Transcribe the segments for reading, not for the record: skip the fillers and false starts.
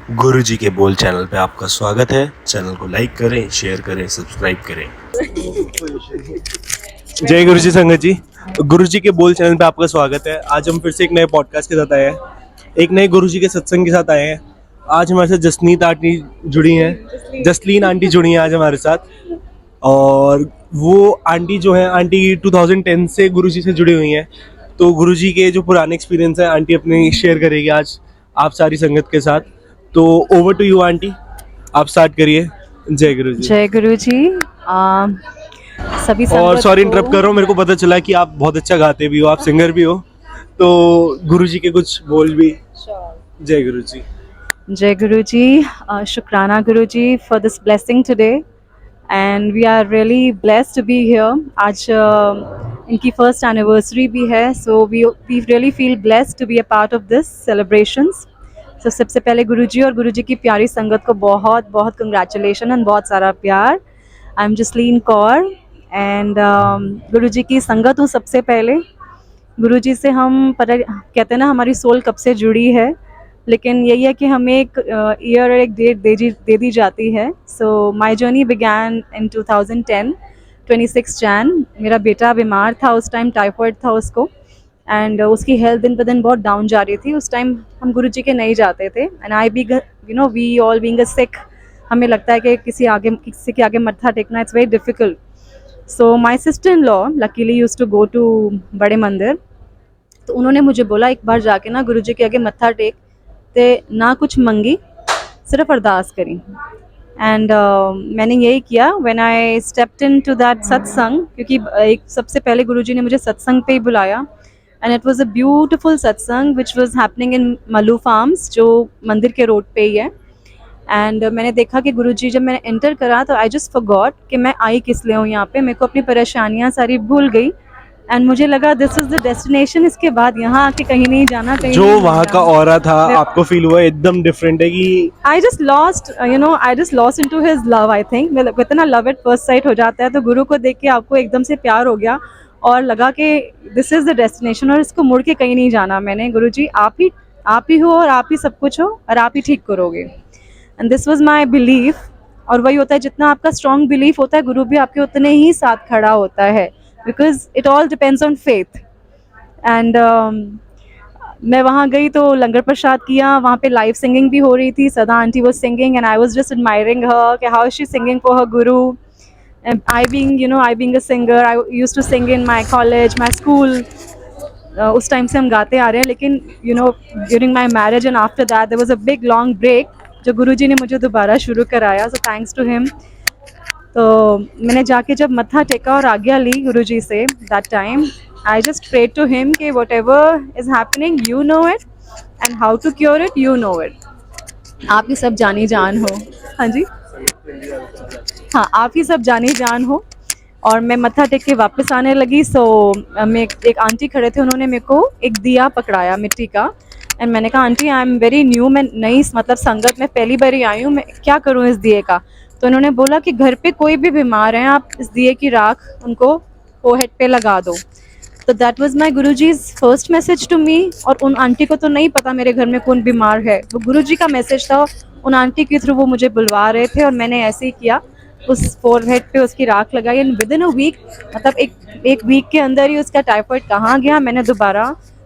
गुरुजी के बोल चैनल पे आपका स्वागत है। चैनल को लाइक करें, शेयर करें, सब्सक्राइब करें। जय गुरुजी संगत जी। गुरुजी के बोल चैनल पे आपका स्वागत है। आज हम फिर से एक नए पॉडकास्ट के साथ आए हैं, एक नए गुरुजी के सत्संग के साथ आए हैं। आज हमारे साथ जसनीत आंटी जुड़ी हैं, जसलीन आंटी जुड़ी हैं आज हमारे साथ। और वो आंटी जो है, आंटी 2010 से गुरुजी से जुड़ी हुई हैं। तो गुरुजी के जो पुराने एक्सपीरियंस है आंटी अपने शेयर करेगी आज आप सारी संगत के साथ। तो ओवर टू यू आंटी, आप स्टार्ट करिए। जय गुरु जी। जय गुरु जी। सभी और संगत सॉरी को इंटरप्ट कर रहा हूँ, मेरे को पता चला कि आप बहुत अच्छा गाते भी हो, आप सिंगर भी हो, तो गुरु जी के कुछ बोल भी। जय गुरु जी। जय गुरु जी। शुक्राना Guru ji for this blessing today and we are really blessed to be here. आज इनकी फर्स्ट एनिवर्सरी भी है, so we really feel blessed to be a part of this celebrations. तो सबसे पहले गुरुजी और गुरुजी की प्यारी संगत को बहुत बहुत कंग्रेचुलेशन एंड बहुत सारा प्यार। I am Jasleen Kaur and Guruji की संगत हूँ। सबसे पहले गुरुजी से हम कहते हैं ना, हमारी सोल कब से जुड़ी है, लेकिन यही है कि हमें एक ईयर और एक डेट दे दी जाती है। So my journey began in 2010, 26 Jan. मेरा बेटा बीमार था उस टाइम, टाइफाइड था उसको, एंड उसकी हेल्थ दिन ब दिन बहुत डाउन जा रही थी। उस टाइम हम गुरुजी के नहीं जाते थे, and I be we all being a sick, हमें लगता है कि किसी के आगे मत्था टेकना it's very difficult. So my sister in law luckily use to go to बड़े मंदिर, तो उन्होंने मुझे बोला एक बार जाके ना गुरुजी के आगे मत्था टेक, ते ना कुछ मंगी, सिर्फ अरदास करी। एंड मैंने यही किया when I stepped into that सत्संग, क्योंकि एक सबसे पहले गुरुजी ने मुझे सत्संग पे ही बुलाया, and it was a beautiful satsang which was happening in Mallu Farms, जो मंदिर के रोड पे ही है। एंड मैंने देखा कि गुरुजी, जब मैंने एंटर करा तो आई जस्ट फॉरगॉट कि मैं आई किस लिए हूँ यहाँ पे। मेरे को अपनी परेशानियाँ सारी भूल गई एंड मुझे लगा दिस इज द डेस्टिनेशन, इसके बाद यहाँ आके कहीं नहीं जाना, कहीं जो नहीं वहाँ का मिलना। ऑरा था आपको फील हुआ एकदम डिफरेंट है कि I just lost, I just lost into his love, I think. मतलब कहते हैं ना, लव एट फर्स्ट साइट हो जाता है, तो गुरु को देख के आपको एकदम से प्यार हो गया और लगा कि दिस इज द डेस्टिनेशन और इसको मुड़ के कहीं नहीं जाना मैंने। गुरु जी आप ही हो और आप ही सब कुछ हो और आप ही ठीक करोगे, and this was my belief. और वही होता है, जितना आपका स्ट्रॉन्ग बिलीफ होता है, गुरु भी आपके उतने ही साथ खड़ा होता है, because it all depends on faith. And मैं वहाँ गई तो लंगर प्रसाद किया, वहाँ पे लाइव सिंगिंग भी हो रही थी, Sada aunty was singing and I was just admiring her कि how is she singing for her guru. I being a singer, I used to sing in my college, my school. उस टाइम से हम गाते आ रहे हैं, लेकिन during my marriage and after that there was a big long break, जो गुरुजी ने मुझे दोबारा शुरू कराया, सो थैंक्स टू हिम। तो मैंने जाके जब मत्था टेका और आज्ञा ली गुरुजी से, that time I just prayed to him कि whatever is happening you know it and how to cure it you know it. आप ही सब जानी जान हो। हाँ जी, हाँ, आप ही सब जानी जान हो। और मैं मत्था टेक के वापस आने लगी, सो मैं एक आंटी खड़े थे, उन्होंने मेरे को एक दिया पकड़ाया मिट्टी का, एंड मैंने कहा aunty I am very new, मैं नई मतलब संगत में पहली बार ही आई हूँ, मैं क्या करूँ इस दिए का। तो उन्होंने बोला कि घर पे कोई भी बीमार है, आप इस दिए की राख उनको फोरहेड पे लगा दो। तो that was my Guruji's first message to me. और उन आंटी को तो नहीं पता मेरे घर में कौन बीमार है, वो गुरुजी का मैसेज था, उन आंटी के थ्रू वो मुझे बुलवा रहे थे, और मैंने ऐसे ही किया, उस फोरहेड पे उसकी राख लगाई, and within a week, मतलब एक वीक के अंदर ही उसका टाइफाइड कहाँ गया, मैंने दोबारा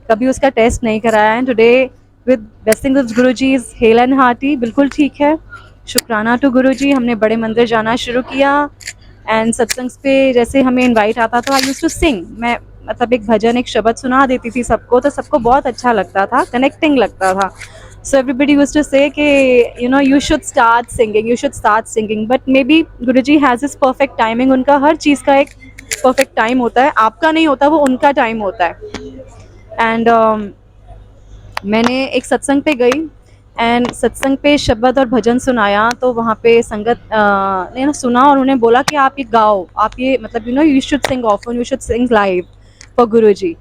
कभी उसका टेस्ट नहीं कराया। And today with blessing of Guruji's hello and hearty, बिल्कुल ठीक है। शुक्राना टू गुरुजी। हमने बड़े मंदिर जाना शुरू किया, एंड सत्संग पे जैसे हमें इनवाइट आता था, आई यूज्ड टू सिंग। मैं मतलब एक भजन, एक शब्द सुना देती थी सबको, तो सबको बहुत अच्छा लगता था, कनेक्टिंग लगता था। So everybody used to say कि you should start singing, but maybe Guruji has his perfect timing. उनका हर चीज़ का एक perfect time होता है, आपका नहीं होता, वो उनका time होता है। एंड मैंने एक सत्संग पे गई, एंड सत्संग पे शब्द और भजन सुनाया, तो वहाँ पे संगत ने ना सुना और उन्हें बोला कि आप ये गाओ, आप ये मतलब you should sing often, you should sing live for Guruji.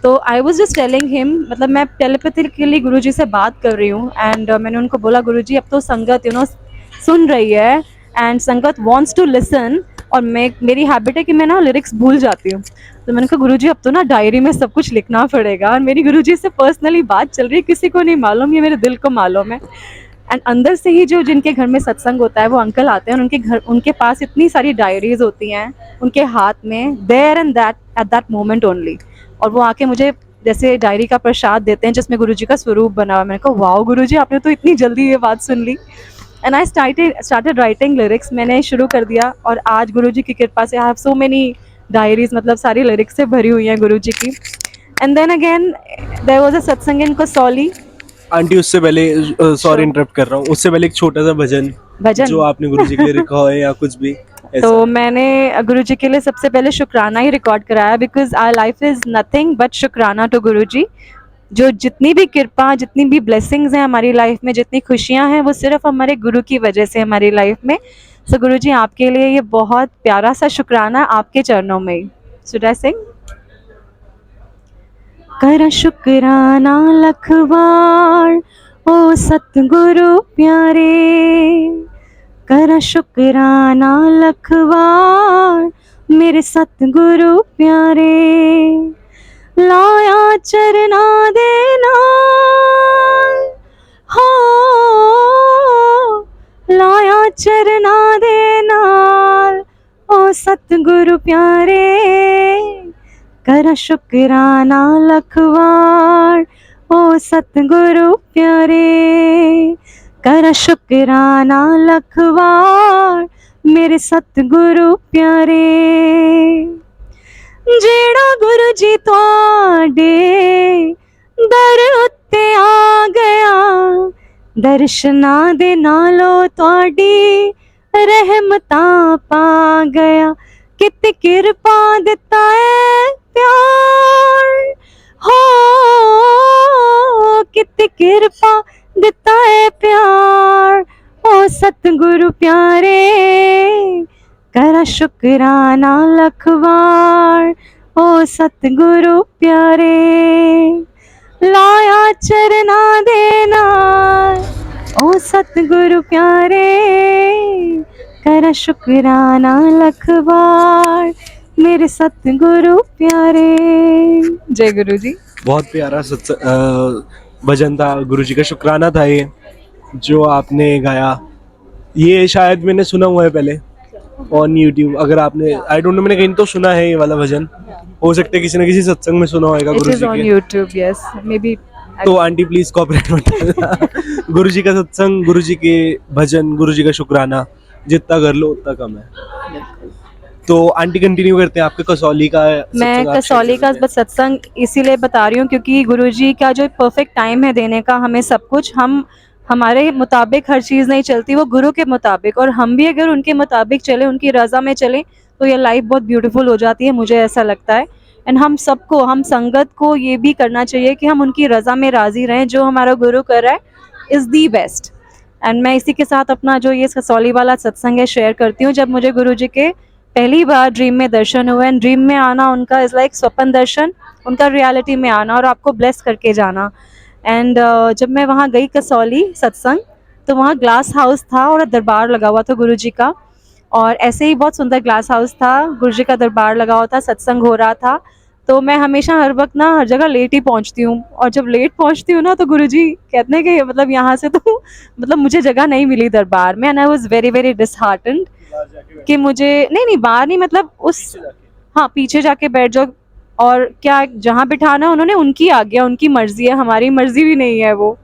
तो I was just telling him, मतलब मैं टेलीपैथिकली गुरुजी से बात कर रही हूँ, एंड मैंने उनको बोला गुरुजी अब तो संगत सुन रही है, एंड संगत वांट्स टू लिसन, और मेरी हैबिट है कि मैं ना लिरिक्स भूल जाती हूँ। तो मैंने कहा गुरुजी अब तो ना डायरी में सब कुछ लिखना पड़ेगा, और मेरी गुरुजी से पर्सनली बात चल रही है, किसी को नहीं मालूम, ये मेरे दिल को मालूम है। एंड अंदर से ही जो जिनके घर में सत्संग होता है वो अंकल आते हैं और उनके पास इतनी सारी डायरीज होती हैं उनके हाथ में, there and that at that moment only, और वो आके मुझे जैसे डायरी का प्रसाद देते हैं जिसमें गुरुजी का स्वरूप बना हुआ है। मैंने कहा वाओ गुरुजी, आपने तो इतनी जल्दी ये बात सुन ली। And I started writing lyrics, मैंने शुरू कर दिया, और आज गुरुजी की कृपा से I have so many diaries, मतलब सारी लिरिक्स से भरी हुई हैं गुरुजी की। And then again there was a satsang in Kasauli. Aunty उससे पहले, सॉरी इंटरप्ट कर रहा हूँ, उससे पहले एक छोटा सा भजन जो आपने गुरुजी के लिए लिखा हो या कुछ भी ऐसा। तो मैंने गुरुजी के लिए सबसे पहले शुक्राना ही रिकॉर्ड कराया, because our life is nothing but शुक्राना टू गुरुजी। जो जितनी भी कृपा, जितनी भी ब्लेसिंग्स हैं हमारी लाइफ में, जितनी खुशियां हैं, वो सिर्फ हमारे गुरु की वजह से हमारी लाइफ में। सो गुरुजी आपके लिए ये बहुत प्यारा सा शुक्राना आपके चरणों में ही। शुड आई सिंग? कर शुक्राना लखवार ओ सतगुरु प्यारे, कर शुक्राना लखवार मेरे सतगुरु प्यारे, लाया चरना दे नाल, हो लाया चरना दे नाल ओ सतगुरु प्यारे, कर शुक्राना लखवार ओ सतगुरु प्यारे, कर शुक्राना लखवार मेरे सतगुरु प्यारे। जेड़ा गुरु जी तुहाडे दर उत्ते आ गया, दर्शना दे नालों तुहाडी रहमतां पा गया, कित किरपा दिता है प्यार, हो कित किरपा दिता है प्यार ओ सतगुरु प्यारे, कर शुक्राना लखवार ओ सतगुरु प्यारे, लाया चरना दे नाल ओ सतगुरु प्यारे, कर शुक्राना लखवार मेरे सतगुरु प्यारे। जय गुरु जी। बहुत प्यारा भजन था, गुरुजी का शुक्राना था ये जो आपने गाया। ये शायद मैंने सुना हुआ है पहले ऑन यूट्यूब, अगर आपने, आई डोंट नो, मैंने कहीं तो सुना है ये वाला भजन, हो सकता है किसी न किसी सत्संग में सुना होगा गुरुजी के। On YouTube, yes may be. तो आंटी प्लीज कॉपीराइट मत डालना। गुरुजी का सत्संग, गुरुजी के भजन, गुरुजी का शुक्राना जितना कर लो उतना कम है। तो आंटी कंटिन्यू करते हैं आपके कसौली का। मैं कसौली का बस सत्संग इसीलिए बता रही हूँ क्योंकि गुरुजी का जो परफेक्ट टाइम है देने का हमें सब कुछ, हम हमारे मुताबिक हर चीज़ नहीं चलती, वो गुरु के मुताबिक, और हम भी अगर उनके मुताबिक चले, उनकी रज़ा में चले, तो ये लाइफ बहुत ब्यूटीफुल हो जाती है, मुझे ऐसा लगता है। एंड हम सबको, हम संगत को ये भी करना चाहिए कि हम उनकी रज़ा में राज़ी रहें, जो हमारा गुरु कर रहा है इज़ दी बेस्ट। एंड मैं इसी के साथ अपना जो ये कसौली वाला सत्संग है शेयर करती हूँ। जब मुझे गुरुजी के पहली बार ड्रीम में दर्शन हुए, एंड ड्रीम में आना उनका इज़ लाइक स्वप्न दर्शन, उनका रियलिटी में आना और आपको ब्लेस करके जाना। एंड जब मैं वहाँ गई कसौली सत्संग, तो वहाँ ग्लास हाउस था और दरबार लगा हुआ था गुरुजी का, और ऐसे ही बहुत सुंदर ग्लास हाउस था, गुरुजी का दरबार लगा हुआ था, सत्संग हो रहा था। तो मैं हमेशा हर वक्त ना हर जगह लेट ही पहुँचती हूँ, और जब लेट पहुँचती हूँ ना तो गुरुजी कहते हैं कि मतलब यहाँ से तो मतलब मुझे जगह नहीं मिली दरबार में, and I was very very disheartened कि मुझे नहीं बाहर नहीं, मतलब उस, हाँ पीछे जाके बैठ जाओ, और क्या जहाँ बिठाना उन्होंने उनकी आज्ञा, उनकी मर्जी है, हमारी मर्जी भी नहीं है वो।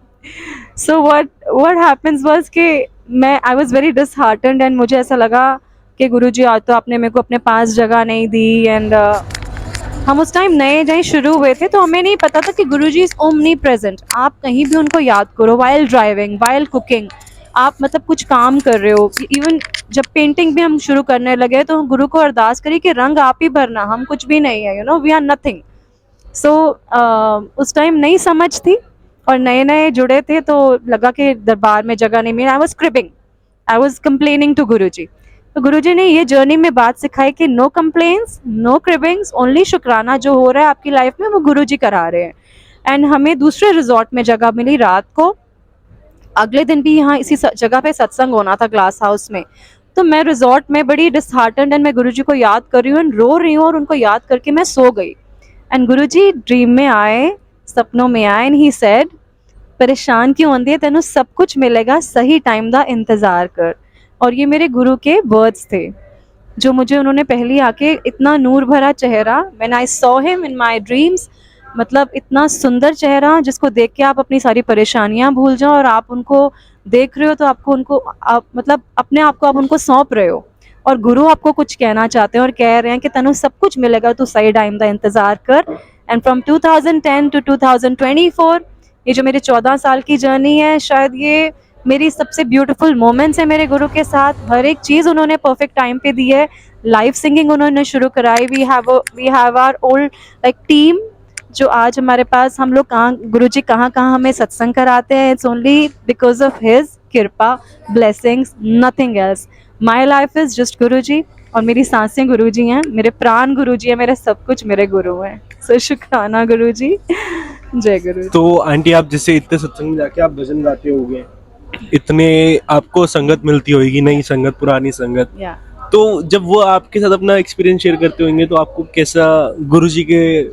सो व्हाट हैपेंस वाज कि मैं I was very disheartened, and मुझे ऐसा लगा कि गुरुजी आज तो आपने मेरे को अपने पास जगह नहीं दी। एंड हम उस टाइम नए नए शुरू हुए थे, तो हमें नहीं पता था कि गुरुजी इज ओमनी प्रेजेंट। आप कहीं भी उनको याद करो, वाइल ड्राइविंग, वाइल कुकिंग, आप मतलब कुछ काम कर रहे हो, इवन जब पेंटिंग भी हम शुरू करने लगे तो गुरु को अरदास करी कि रंग आप ही भरना, हम कुछ भी नहीं है, you know we are nothing. So उस टाइम नहीं समझ थी और नए नए जुड़े थे, तो लगा कि दरबार में जगह नहीं मिली। I was cribbing, I was complaining to Guruji. तो गुरुजी ने ये जर्नी में बात सिखाई कि no complains, no cribbings, only शुक्राना। जो हो रहा है आपकी लाइफ में वो गुरुजी करा रहे हैं। एंड हमें दूसरे रिजॉर्ट में जगह मिली रात को, अगले दिन भी यहाँ इसी जगह पे सत्संग होना था ग्लास हाउस में। तो मैं रिजॉर्ट में बड़ी डिसहार्टेंड, एंड मैं गुरुजी को याद कर रही हूँ एंड रो रही हूँ, और उनको याद करके मैं सो गई। एंड गुरुजी ड्रीम में आए, सपनों में आए, एंड ही सेड परेशान क्यों होंदी है, तेनू सब कुछ मिलेगा, सही टाइम दा इंतज़ार कर। और ये मेरे गुरु के वर्ड्स थे, जो मुझे उन्होंने पहली आके इतना नूर भरा चेहरा, when I saw him in my dreams, मतलब इतना सुंदर चेहरा जिसको देख के आप अपनी सारी परेशानियां भूल जाओ, और आप उनको देख रहे हो तो आपको उनको आप मतलब अपने आप को आप उनको सौंप रहे हो, और गुरु आपको कुछ कहना चाहते हैं और कह रहे हैं कि तनु सब कुछ मिलेगा, तू सही टाइम का इंतज़ार कर। एंड फ्रॉम 2010 टू 2024, ये जो मेरी 14 साल की जर्नी है, शायद ये मेरी सबसे ब्यूटीफुल मोमेंट्स है मेरे गुरु के साथ। हर एक चीज़ उन्होंने परफेक्ट टाइम पे दी है। लाइव सिंगिंग उन्होंने शुरू कराई। We have our old like team, जो आज हमारे पास, हम लोग कहाँ गुरुजी कहाँ कहाँ हमें सत्संग कराते हैं, it's only because of his कृपा, blessings, nothing else. My life is just Guruji, और मेरी सांसें गुरुजी हैं, मेरे प्राण गुरुजी हैं, मेरे सब कुछ मेरे गुरु हैं। सो शुक्राना गुरुजी, जय गुरु। तो आंटी, आप जैसे इतने सत्संग में जाके आप भजन गाते होगे, इतने आपको संगत मिलती होगी, नई संगत, पुरानी संगत, या तो जब वो आपके साथ अपना एक्सपीरियंस शेयर करते होंगे तो आपको कैसा, गुरुजी के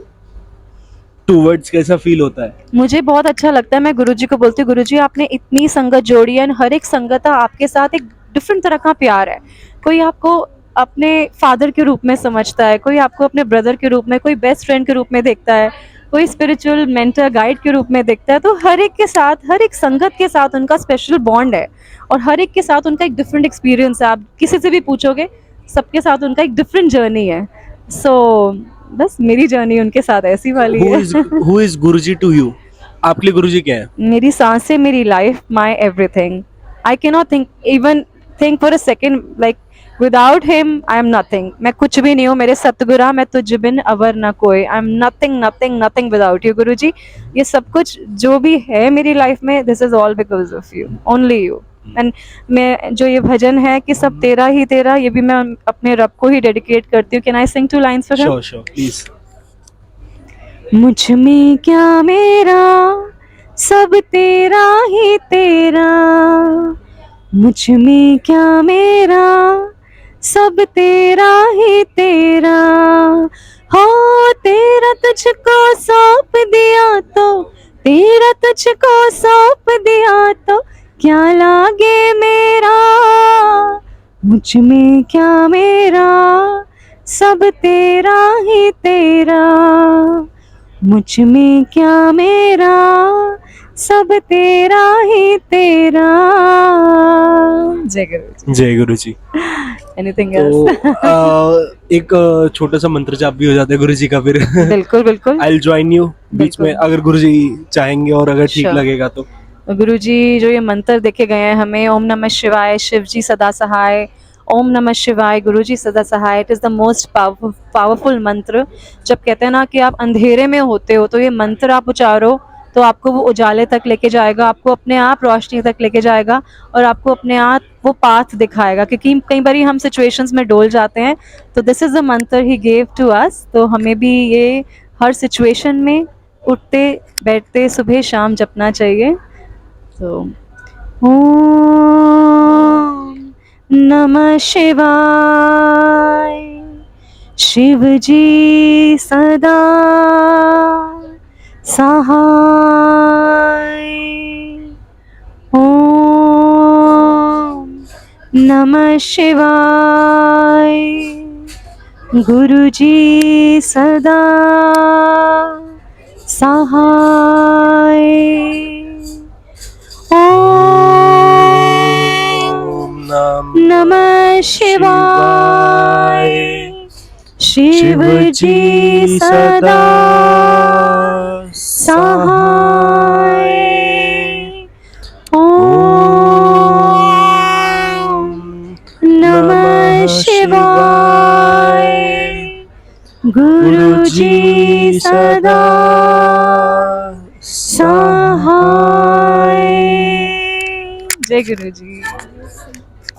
टूवर्ड्स कैसा फील होता है? मुझे बहुत अच्छा लगता है। मैं गुरुजी को बोलती हूँ, गुरुजी आपने इतनी संगत जोड़ी है, हर एक संगत आपके साथ एक डिफरेंट तरह का प्यार है। कोई आपको अपने फादर के रूप में समझता है, कोई आपको अपने ब्रदर के रूप में, कोई बेस्ट फ्रेंड के रूप में देखता है, कोई स्पिरिचुअल मेंटर गाइड के रूप में देखता है। तो हर एक के साथ, हर एक संगत के साथ उनका स्पेशल बॉन्ड है, और हर एक के साथ उनका एक डिफरेंट एक्सपीरियंस है। आप किसी से भी पूछोगे, सबके साथ उनका एक डिफरेंट जर्नी है। सो बस मेरी जर्नी उनके साथ ऐसी वाली है। Who is Guruji to you? आपके लिए गुरुजी क्या है? मेरी सांसें, मेरी life, my everything. I can not think for a second, like without him I am nothing. मैं कुछ भी नहीं हूँ मेरे सतगुरा, मैं तुझ बिन अवर न कोई। I am nothing nothing nothing without you Guruji. ये सब कुछ जो भी है मेरी लाइफ में, this is all because of you, only you. And मैं जो ये भजन है कि सब तेरा ही तेरा, ये भी मैं अपने रब को ही डेडिकेट करती हूँ। Can I sing 2 lines for him? Sure sure, please. मुझ में क्या मेरा, सब तेरा ही तेरा। मुझ में क्या मेरा, सब तेरा ही तेरा। हो तेरा तुझको सौंप दिया तो, तेरा तुझको सौंप दिया तो क्या लागे मेरा। मुझ में क्या मेरा, सब तेरा ही तेरा। मुझ में क्या मेरा, सब तेरा ही तेरा। जय गुरु। जय गुरुजी। एनीथिंग तो एल्स? एक छोटा सा मंत्र जाप भी हो जाता है गुरुजी का फिर। बिल्कुल बिल्कुल। आई विल ज्वाइन यू बीच में, बिल्कुल। अगर गुरुजी चाहेंगे और अगर ठीक Sure. लगेगा तो। गुरुजी जो ये मंत्र देके गए हैं हमें, ओम नमः शिवाय, शिव जी सदा सहाय। ओम नमः शिवाय, गुरुजी सदा सहाय। It is the most powerful mantra. जब कहते हैं ना कि आप अंधेरे में होते हो, तो ये मंत्र आप उचारो तो आपको वो उजाले तक लेके जाएगा, आपको अपने आप रोशनी तक लेके जाएगा, और आपको अपने आप वो पाथ दिखाएगा। क्योंकि कई बार हम सिचुएशंस में डोल जाते हैं, तो दिस इज़ द मंत्र ही गेव टू अस। तो हमें भी ये हर सिचुएशन में उठते बैठते सुबह शाम जपना चाहिए। तो ओम नमः शिवाय, शिव जी सदा सहाय। ओम नमः शिवाय, गुरुजी सदा सहाय। ओम नमः शिवाय, शिव जी सदा सहाय। ओम नमः शिवाय, गुरुजी सदा सहाय। जय गुरुजी।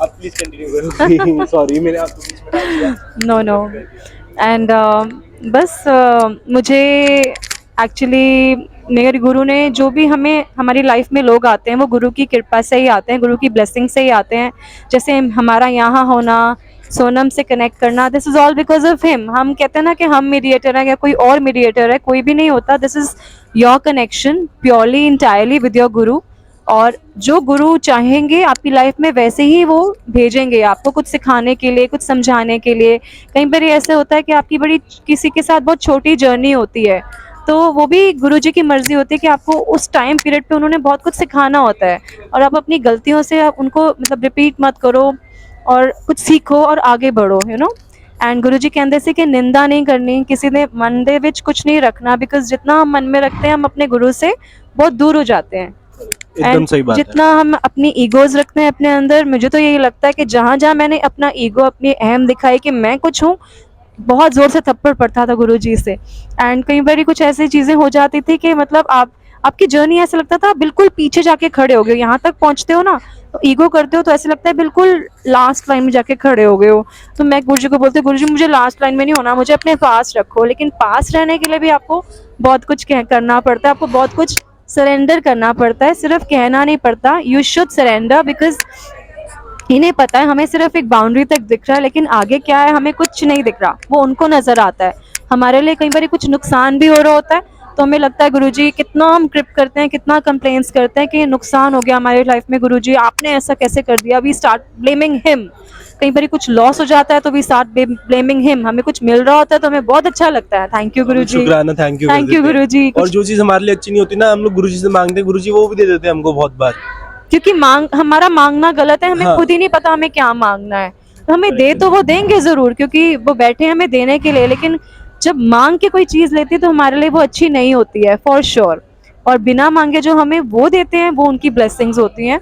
आप प्लीज कंटिन्यू करो। सॉरी, मैंने आपको बीच में डाल दिया। No no. एंड बस मुझे एक्चुअली मेरे गुरु ने, जो भी हमें हमारी लाइफ में लोग आते हैं, वो गुरु की कृपा से ही आते हैं, गुरु की ब्लेसिंग से ही आते हैं। जैसे हमारा यहाँ होना, सोनम से कनेक्ट करना, this is all because of him. हम कहते हैं ना कि हम मीडिएटर हैं या कोई और मीडिएटर है, कोई भी नहीं होता। This is your connection purely entirely with your गुरु। और जो गुरु चाहेंगे आपकी लाइफ में वैसे ही वो भेजेंगे आपको, कुछ सिखाने के लिए, कुछ समझाने के लिए। कई बार ऐसे होता है कि आपकी बड़ी किसी के साथ बहुत छोटी जर्नी होती है, तो वो भी गुरुजी की मर्जी होती है कि आपको उस टाइम पीरियड पे उन्होंने बहुत कुछ सिखाना होता है, और आप अपनी गलतियों से आप उनको मतलब रिपीट मत करो और कुछ सीखो और आगे बढ़ो, यू नो। एंड गुरुजी कहते सी कि निंदा नहीं करनी, किसी ने मन दे विच कुछ नहीं रखना, बिकॉज जितना हम मन में रखते हैं हम अपने गुरु से बहुत दूर हो जाते हैं। एकदम सही बात है। जितना हम अपनी ईगोज रखते हैं अपने अंदर, मुझे तो यही लगता है कि जहाँ जहाँ मैंने अपना ईगो, अपनी अहम दिखाई कि मैं कुछ हूँ, बहुत जोर से थप्पड़ पड़ता था गुरुजी से। एंड कई बार कुछ ऐसी चीजें हो जाती थी कि मतलब आपकी जर्नी ऐसा लगता था आप बिल्कुल पीछे जाके खड़े हो गए हो। यहाँ तक पहुंचते हो ना तो ईगो करते हो तो ऐसे लगता है बिल्कुल लास्ट लाइन में जाके खड़े हो गए हो। तो मैं गुरुजी को बोलती, गुरुजी मुझे लास्ट लाइन में नहीं होना, मुझे अपने पास रखो। लेकिन पास रहने के लिए भी आपको बहुत कुछ करना पड़ता है, आपको बहुत कुछ सरेंडर करना पड़ता है, सिर्फ कहना नहीं पड़ता। यू शुड सरेंडर, बिकॉज इन्हें पता है हमें सिर्फ एक बाउंड्री तक दिख रहा है, लेकिन आगे क्या है हमें कुछ नहीं दिख रहा, वो उनको नजर आता है। हमारे लिए कई बार कुछ नुकसान भी हो रहा होता है, तो हमें लगता है गुरुजी, कितना हम क्रिप करते हैं, कितना कंप्लेंट्स करते हैं कि नुकसान हो गया हमारी लाइफ में, गुरुजी आपने ऐसा कैसे कर दिया। We start blaming him. कई बार कुछ लॉस हो जाता है तो वी स्टार्ट ब्लेमिंग हिम। हमें कुछ मिल रहा होता है तो हमें बहुत अच्छा लगता है, थैंक यू गुरुजी, शुक्राना, थैंक यू थैंक यू गुरुजी। और जो चीज हमारे लिए अच्छी नहीं होती ना, हम लोग गुरुजी से मांगते हैं, गुरुजी वो भी दे देते हैं हमको बहुत बार। क्योंकि हमारा मांगना गलत है, हमें हाँ। खुद ही नहीं पता हमें क्या मांगना है। तो हमें दे तो वो देंगे जरूर, क्योंकि वो बैठे हैं हमें देने के लिए, लेकिन जब मांग के कोई चीज लेती है तो हमारे लिए वो अच्छी नहीं होती है, फॉर श्योर। और बिना मांगे जो हमें वो देते हैं वो उनकी ब्लेसिंग्स होती हैं।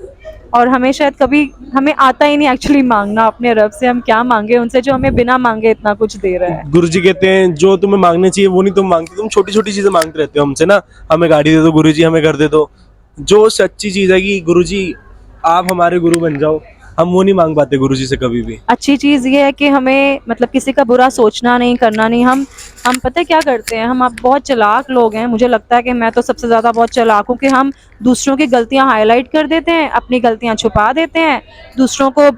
और हमें शायद कभी हमें आता ही नहीं एक्चुअली मांगना अपने रब से, हम क्या मांगे उनसे जो हमें बिना मांगे इतना कुछ दे रहा है। गुरुजी कहते हैं जो तुम्हें मांगने चाहिए वो नहीं तुम मांगते, तुम छोटी छोटी चीजें मांगते रहते हो हमसे ना। हमें गाड़ी दे दो गुरुजी, हमें घर दे दो। जो सच्ची चीज है कि गुरुजी आप हमारे गुरु बन जाओ, हम वो नहीं मांग पाते गुरुजी से कभी भी। अच्छी चीज़ ये है कि हमें मतलब किसी का बुरा सोचना नहीं, करना नहीं। हम पता है क्या करते हैं, हम आप बहुत चालाक लोग हैं। मुझे लगता है कि मैं तो सबसे ज़्यादा बहुत चालाक हूँ कि हम दूसरों की गलतियाँ हाईलाइट कर देते हैं, अपनी गलतियाँ छुपा देते हैं, दूसरों को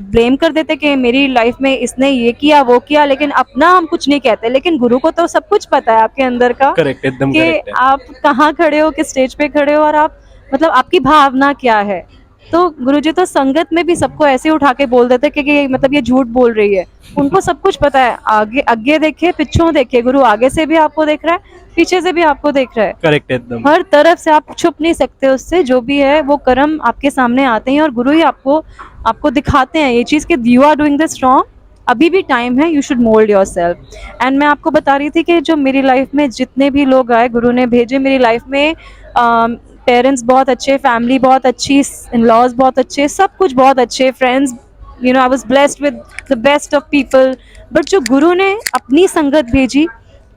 ब्लेम कर देते हैं कि मेरी लाइफ में इसने ये किया वो किया, लेकिन अपना हम कुछ नहीं कहते। लेकिन गुरु को तो सब कुछ पता है आपके अंदर का, करेक्ट, एकदम कि करेक्ट है। आप कहाँ खड़े हो, किस स्टेज पे खड़े हो, और आप मतलब आपकी भावना क्या है। तो गुरुजी तो संगत में भी सबको ऐसे उठा के बोल देते कि मतलब ये झूठ बोल रही है। उनको सब कुछ पता है, आगे आगे देखे पिछों देखे, गुरु आगे से भी आपको देख रहा है, पीछे से भी आपको देख रहा है। करेक्ट, एकदम। हर तरफ से आप छुप नहीं सकते उससे, जो भी है वो कर्म आपके सामने आते हैं और गुरु ही आपको दिखाते हैं ये चीज़ कि you are doing this wrong, अभी भी टाइम है, you should mould yourself. And मैं आपको बता रही थी कि जो मेरी लाइफ में जितने भी लोग आए गुरु ने भेजे मेरी लाइफ में, पेरेंट्स बहुत अच्छे, फैमिली बहुत अच्छी, इन लॉज बहुत अच्छे, सब कुछ बहुत अच्छे, friends, you know I was blessed with the best of people. But जो गुरु ने अपनी संगत भेजी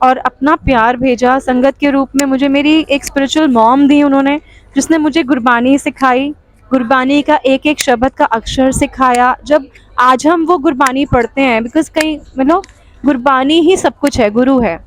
और अपना प्यार भेजा संगत के रूप में, मुझे मेरी एक स्पिरिचुअल मॉम दी उन्होंने, जिसने मुझे गुरबानी सिखाई, गुरबानी का एक एक शब्द का अक्षर सिखाया। जब आज हम वो गुरबानी पढ़ते हैं, बिकॉज कई मतलब गुरबानी ही सब कुछ है, गुरु है।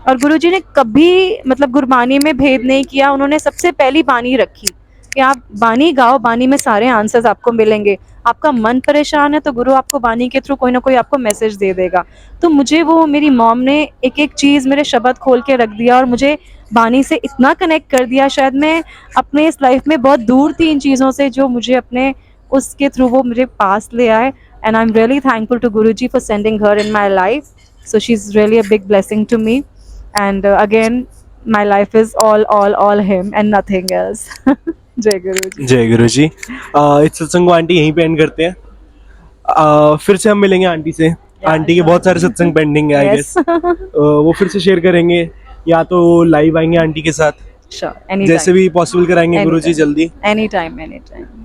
और गुरुजी ने कभी मतलब गुरबानी में भेद नहीं किया, उन्होंने सबसे पहली बानी रखी कि आप बानी गाओ, बानी में सारे आंसर्स आपको मिलेंगे। आपका मन परेशान है तो गुरु आपको बानी के थ्रू कोई ना कोई आपको मैसेज दे देगा। तो मुझे वो मेरी मॉम ने एक एक चीज़ मेरे शब्द खोल के रख दिया और मुझे बानी से इतना कनेक्ट कर दिया। शायद मैं अपने इस लाइफ में बहुत दूर थी इन चीज़ों से, जो मुझे अपने उसके थ्रू वो मेरे पास ले आए। And I am really thankful to Guruji for sending her in my life. So she's really a big blessing to me, and again my life is all him and nothing else. जय गुरु जी। जय गुरु जी। इस सत्संग को आंटी यहीं पे and करते हैं। फिर से हम मिलेंगे आंटी से। आंटी के बहुत सारे सत्संग पेंडिंग है, आई गेस। वो फिर से शेयर करेंगे, या तो लाइव आएंगे आंटी के साथ, Sure, anytime. जैसे भी पॉसिबल कराएंगे गुरु जी जल्दी। Anytime.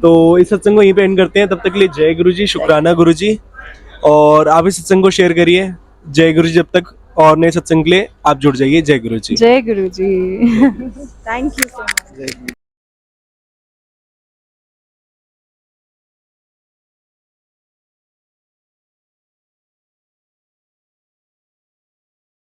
तो इस सत्संग को यहीं पे एंड करते हैं। तब तक के लिए जय गुरु जी, शुक्राना गुरु जी। और आप इस सत्संग को शेयर करिए। जय गुरु जी। जब तक और नए सत्संग के लिए आप जुड़ जाइए। जय गुरु जी। जय गुरु जी। Thank you so much.